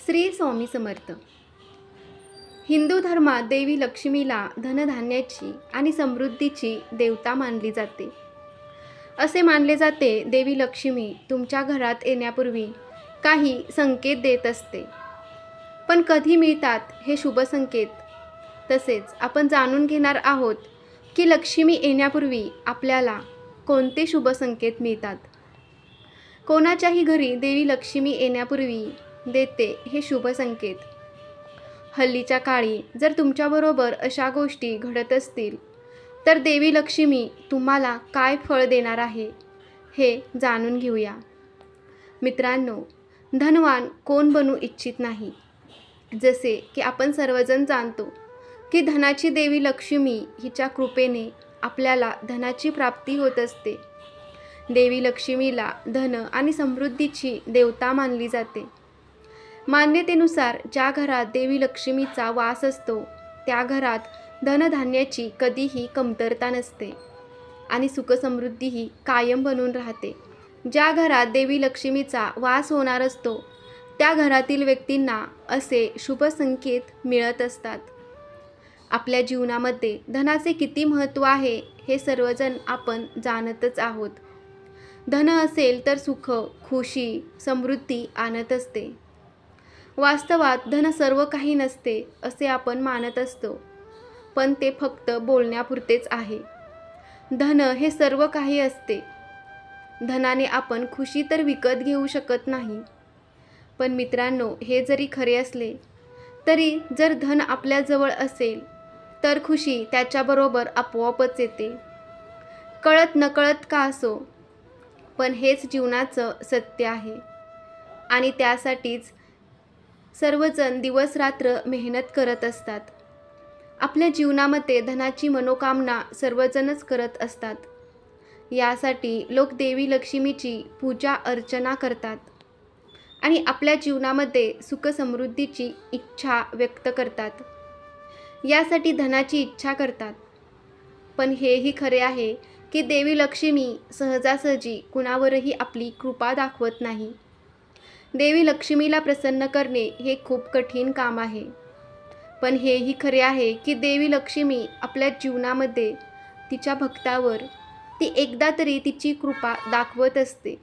श्री स्वामी समर्थ. हिंदू धर्मात देवी लक्ष्मीला धनधान्याची आणि समृद्धीची देवता मानली जाते. असे मानले जाते देवी लक्ष्मी तुमच्या घरात येण्यापूर्वी काही संकेत देत असते. पण कधी मिळतात हे शुभ संकेत? तसेच आपण जाणून घेणार आहोत की लक्ष्मी येण्यापूर्वी आपल्याला कोणते शुभ संकेत मिळतात. कोणाच्याही घरी देवी लक्ष्मी येण्यापूर्वी देते हे शुभ संकेत. हल्लीच्या काळी जर तुमच्याबरोबर अशा गोष्टी घडत असतील तर देवी लक्ष्मी तुम्हाला काय फळ देणार आहे हे जाणून घेऊया. मित्रांनो, धनवान कोण बनू इच्छित नाही. जसे की आपण सर्वजण जाणतो की धनाची देवी लक्ष्मी हिच्या कृपेने आपल्याला धनाची प्राप्ती होत असते. देवी लक्ष्मीला धन आणि समृद्धीची देवता मानली जाते. मान्यतेनुसार ज्या घरात देवी लक्ष्मीचा वास असतो त्या घरात धनधान्याची कधीही कमतरता नसते आणि सुखसमृद्धीही कायम बनून राहते. ज्या घरात देवी लक्ष्मीचा वास होणार असतो त्या घरातील व्यक्तींना असे शुभ संकेत मिळत असतात. आपल्या जीवनामध्ये धनाचे किती महत्त्व आहे हे सर्वजण आपण जाणतच आहोत. धन असेल तर सुख, खुशी, समृद्धी आणत असते. वास्तवात धन सर्व काही नसते असे आपण मानत असतो, पण ते फक्त बोलण्यापुरतेच आहे. धन हे सर्व काही असते. धनाने आपण खुशी तर विकत घेऊ शकत नाही. पण मित्रांनो, हे जरी खरे असले तरी जर धन आपल्याजवळ असेल तर खुशी त्याच्याबरोबर आपोआपच येते. कळत नकळत का असो, पण हेच जीवनाचं सत्य आहे आणि त्यासाठीच सर्वजण दिवस रात्र मेहनत करत असतात. आपल्या जीवनामध्ये धनाची मनोकामना सर्वजणच करत असतात. यासाठी लोक देवी लक्ष्मीची पूजा अर्चना करतात आणि आपल्या जीवनामध्ये सुख समृद्धीची इच्छा व्यक्त करतात. यासाठी धनाची इच्छा करतात. पण हेही खरे आहे की देवी लक्ष्मी सहजासहजी कुणावरही आपली कृपा दाखवत नाही. देवी लक्ष्मीला प्रसन्न करणे हे खूप कठीण काम आहे. पण हेही खरे आहे की देवी लक्ष्मी आपल्या जीवनामध्ये तिच्या भक्तावर ती एकदा तरी तिची कृपा दाखवत असते.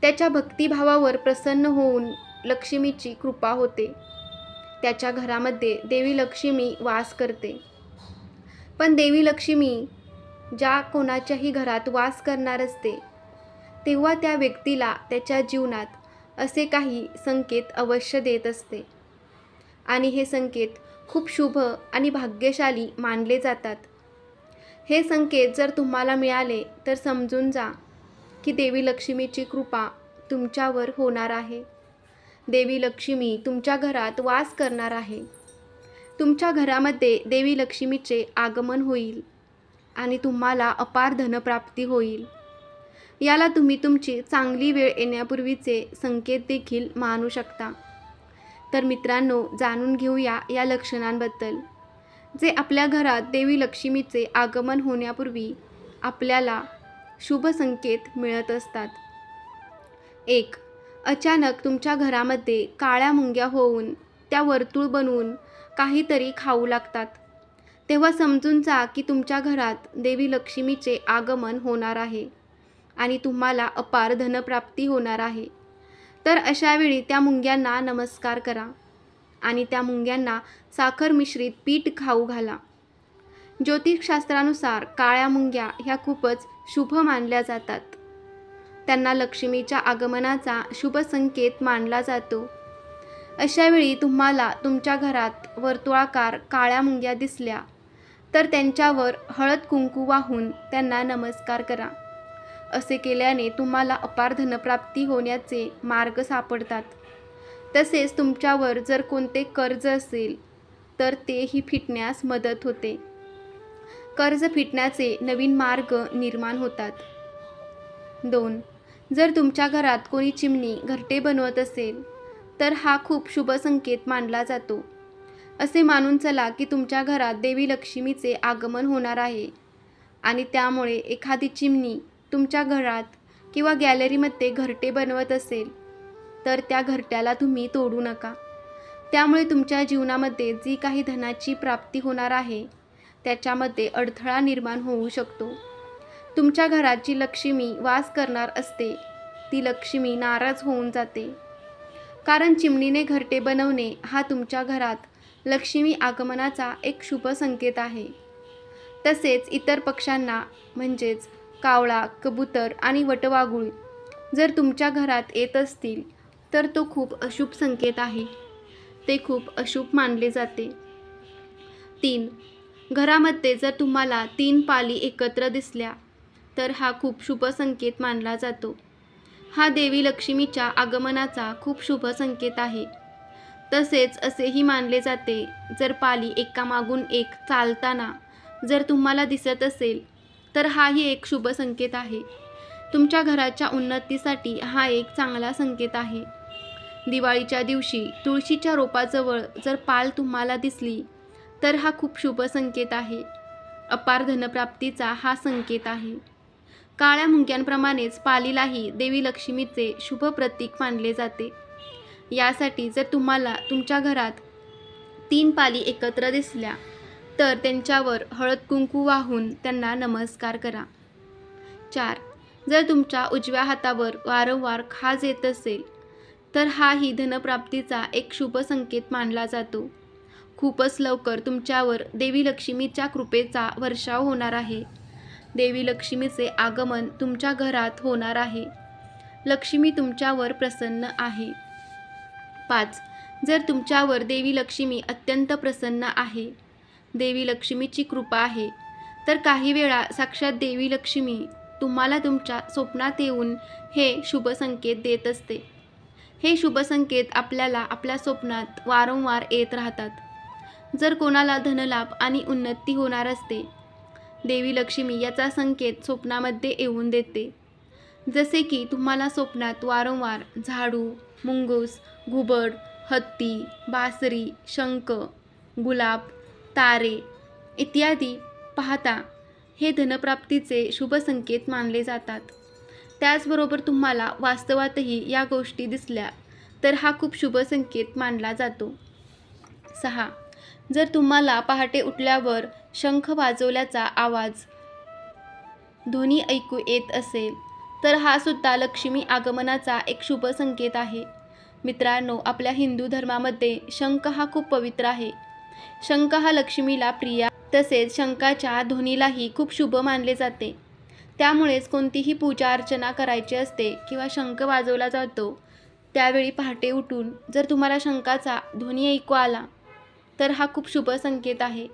त्याच्या भक्तिभावावर प्रसन्न होऊन लक्ष्मीची कृपा होते. त्याच्या घरामध्ये देवी लक्ष्मी वास करते. पण देवी लक्ष्मी ज्या कोणाच्याही घरात वास करणार असते तेव्हा त्या व्यक्तीला त्याच्या जीवनात असे काही संकेत अवश्य देत असते आणि हे संकेत खूप शुभ आणि भाग्यशाली मानले जातात. हे संकेत जर तुम्हाला मिळाले तर समजून जा की देवी लक्ष्मीची कृपा तुमच्यावर होणार आहे. देवी लक्ष्मी तुमच्या घरात वास करणार आहे. तुमच्या घरामध्ये देवी लक्ष्मीचे आगमन होईल आणि तुम्हाला अपार धनप्राप्ती होईल. याला तुम्ही तुमची चांगली वेळ येण्यापूर्वीचे संकेत देखील मानू शकता. तर मित्रांनो, जाणून घेऊया या लक्षणांबद्दल जे आपल्या घरात देवी लक्ष्मीचे आगमन होण्यापूर्वी आपल्याला शुभ संकेत मिळत असतात. 1. अचानक तुमच्या घरामध्ये काळ्या मुंग्या होऊन त्या वर्तुळ बनवून काहीतरी खाऊ लागतात. तेव्हा समजून जा की तुमच्या घरात देवी लक्ष्मीचे आगमन होणार आहे आणि तुम्हाला अपार धनप्राप्ती होणार आहे. तर अशावेळी त्या मुंग्यांना नमस्कार करा आणि त्या मुंग्यांना साखर मिश्रित पीठ खाऊ घाला. ज्योतिषशास्त्रानुसार काळ्या मुंग्या ह्या खूपच शुभ मानल्या जातात. त्यांना लक्ष्मीच्या आगमनाचा शुभ संकेत मानला जातो. अशावेळी तुम्हाला तुमच्या घरात वर्तुळाकार काळ्या मुंग्या दिसल्या तर त्यांच्यावर हळद कुंकू वाहून त्यांना नमस्कार करा. असे केल्याने तुम्हाला अपार धनप्राप्ती होण्याचे मार्ग सापडतात. तसेच तुमच्यावर जर कोणते कर्ज असेल तर तेही फिटण्यास मदत होते. कर्ज फिटण्याचे नवीन मार्ग निर्माण होतात. 2. जर तुमच्या घरात कोणी चिमणी घरटे बनवत असेल तर हा खूप शुभ संकेत मानला जातो. असे मानून चला की तुमच्या घरात देवी लक्ष्मीचे आगमन होणार आहे आणि त्यामुळे एखादी चिमणी तुमच्या घरात किंवा गॅलरीमध्ये घरटे बनवत असेल तर त्या घरट्याला तुम्ही तोडू नका. त्यामुळे तुमच्या जीवनामध्ये जी काही धनाची प्राप्ती होणार आहे त्याच्यामध्ये अडथळा निर्माण होऊ शकतो. तुमच्या घरात जी लक्ष्मी वास करणार असते ती लक्ष्मी नाराज होऊन जाते. कारण चिमणीने घरटे बनवणे हा तुमच्या घरात लक्ष्मी आगमनाचा एक शुभ संकेत आहे. तसेच इतर पक्ष्यांना म्हणजेच कावळा, कबूतर आणि वटवाघूळ जर तुमच्या घरात येत असतील तर तो खूप अशुभ संकेत आहे. ते खूप अशुभ मानले जाते. 3. घरामध्ये जर तुम्हाला 3 पाली एकत्र दिसल्या तर हा खूप शुभ संकेत मानला जातो. हा देवी लक्ष्मीच्या आगमनाचा खूप शुभ संकेत आहे. तसेच असेही मानले जाते जर पाली एकामागून एक चालताना जर तुम्हाला दिसत असेल तर हाही एक शुभ संकेत आहे. तुमच्या घराच्या उन्नतीसाठी हा एक चांगला संकेत आहे. दिवाळीच्या दिवशी तुळशीच्या रोपाजवळ जर पाल तुम्हाला दिसली तर हा खूप शुभ संकेत आहे. अपार धनप्राप्तीचा हा संकेत आहे. काळ्या मुंग्यांप्रमाणेच पालीलाही देवी लक्ष्मीचे शुभ प्रतीक मानले जाते. यासाठी जर तुम्हाला तुमच्या घरात 3 पाली एकत्र दिसल्या तर त्यांच्यावर हळद कुंकू वाहून त्यांना नमस्कार करा. 4. जर तुमच्या उजव्या हातावर वारंवार खाज येत असेल तर हाही धनप्राप्तीचा एक शुभ संकेत मानला जातो. खूपच लवकर तुमच्यावर देवी लक्ष्मीच्या कृपेचा वर्षाव होणार आहे. देवी लक्ष्मीचे आगमन तुमच्या घरात होणार आहे. लक्ष्मी तुमच्यावर प्रसन्न आहे. 5. जर तुमच्यावर देवी लक्ष्मी अत्यंत प्रसन्न आहे, देवी लक्ष्मीची कृपा आहे, तर काही वेळा साक्षात देवी लक्ष्मी तुम्हाला तुमच्या स्वप्नात येऊन हे शुभ संकेत देत असते. हे शुभ संकेत आपल्याला आपल्या स्वप्नात वारंवार येत राहतात. जर कोणाला धनलाभ आणि उन्नती होणार असते, देवी लक्ष्मी याचा संकेत स्वप्नामध्ये येऊन देते. जसे की तुम्हाला स्वप्नात वारंवार झाडू, मुंगूस, घुबड, हत्ती, बासरी, शंख, गुलाब, तारे इत्यादी पाहता हे धनप्राप्तीचे शुभ संकेत मानले जातात. त्याचबरोबर तुम्हाला वास्तवातही या गोष्टी दिसल्या तर हा खूप शुभ संकेत मानला जातो. 6. जर तुम्हाला पहाटे उठल्यावर शंख वाजवल्याचा आवाज ध्वनी ऐकू येत असेल तर हा सुद्धा लक्ष्मी आगमनाचा एक शुभ संकेत आहे. मित्रांनो, आपल्या हिंदू धर्मामध्ये शंख हा खूप पवित्र आहे. शंख हा लक्ष्मीला प्रिय, तसेच शंखाच्या ध्वनीलाही खूप शुभ मानले जाते. त्यामुळेच कोणतीही पूजा अर्चना करायची असते किंवा शंख वाजवला जातो त्यावेळी पहाटे उठून जर तुम्हाला शंखाचा ध्वनी ऐकू आला तर हा खूप शुभ संकेत आहे.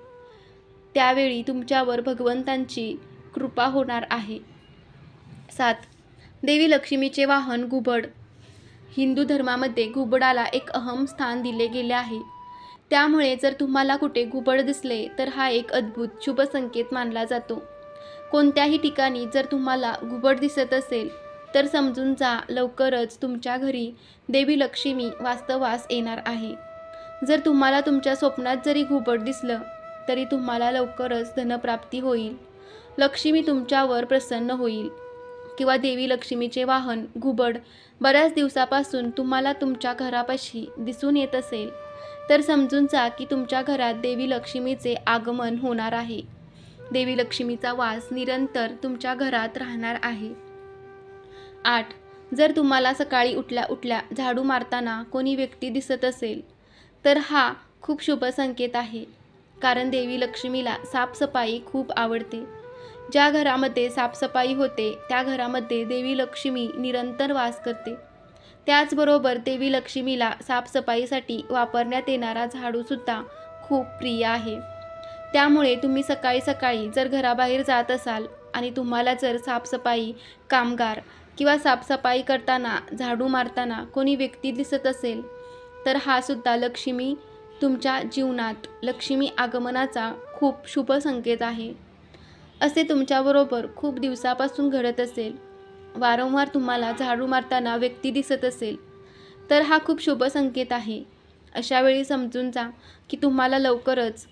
त्यावेळी तुमच्यावर भगवंतांची कृपा होणार आहे. 7. देवी लक्ष्मीचे वाहन घुबड. हिंदू धर्मामध्ये घुबडाला एक अहम स्थान दिले गेले आहे. त्यामुळे जर तुम्हाला कुठे घुबड दिसले तर हा एक अद्भुत शुभ संकेत मानला जातो. कोणत्याही ठिकाणी जर तुम्हाला घुबड दिसत असेल तर समजून जा लवकरच तुमच्या घरी देवी लक्ष्मी वास्तवास येणार आहे. जर तुम्हाला तुमच्या स्वप्नात जरी घुबड दिसलं तरी तुम्हाला लवकरच धनप्राप्ती होईल, लक्ष्मी तुमच्यावर प्रसन्न होईल. किंवा देवी लक्ष्मीचे वाहन घुबड बऱ्याच दिवसापासून तुम्हाला तुमच्या घरापाशी दिसून येत असेल तर समजून जा की तुमच्या घरात देवी लक्ष्मीचे आगमन होणार आहे. देवी लक्ष्मीचा वास निरंतर तुमच्या घरात राहणार आहे. 8. जर तुम्हाला सकाळी उठल्या उठल्या झाडू मारताना कोणी व्यक्ती दिसत असेल तर हा खूप शुभ संकेत आहे. कारण देवी लक्ष्मीला साफसफाई खूप आवडते. ज्या घरामध्ये साफसफाई होते त्या घरामध्ये देवी लक्ष्मी निरंतर वास करते. त्याचबरोबर देवी लक्ष्मीला साफसफाईसाठी वापरण्यात येणारा झाडूसुद्धा खूप प्रिय आहे. त्यामुळे तुम्ही सकाळी सकाळी जर घराबाहेर जात असाल आणि तुम्हाला जर साफसफाई कामगार किंवा साफसफाई करताना झाडू मारताना कोणी व्यक्ती दिसत असेल तर हा सुद्धा लक्ष्मी तुमच्या जीवनात लक्ष्मी आगमनाचा खूप शुभ संकेत आहे. असे तुमच्याबरोबर खूप दिवसापासून घडत असेल, वारंवार तुम्हाला झाडू मारताना व्यक्ती दिसत असेल तर हा खूप शुभ संकेत आहे. अशा वेळी समजून जा की तुम्हाला लवकरच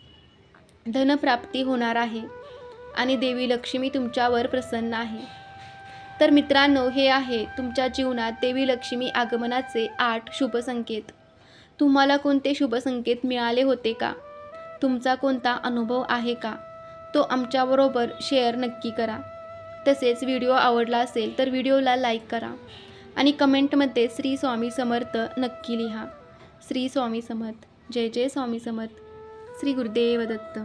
धनप्राप्ती होणार आहे आणि देवी लक्ष्मी तुमच्यावर प्रसन्न आहे. तर मित्रांनो, हे आहे तुमच्या जीवनात देवी लक्ष्मी आगमनाचे 8 शुभ संकेत. तुम्हाला कोणते शुभ संकेत मिळाले होते का? तुमचा कोणता अनुभव आहे का? तो आमच्याबरोबर शेअर नक्की करा. तसेच व्हिडिओ आवडला असेल तर व्हिडिओला लाईक करा आणि कमेंटमध्ये श्री स्वामी समर्थ नक्की लिहा. श्री स्वामी समर्थ. जय जय स्वामी समर्थ. श्री गुरुदेव दत्त.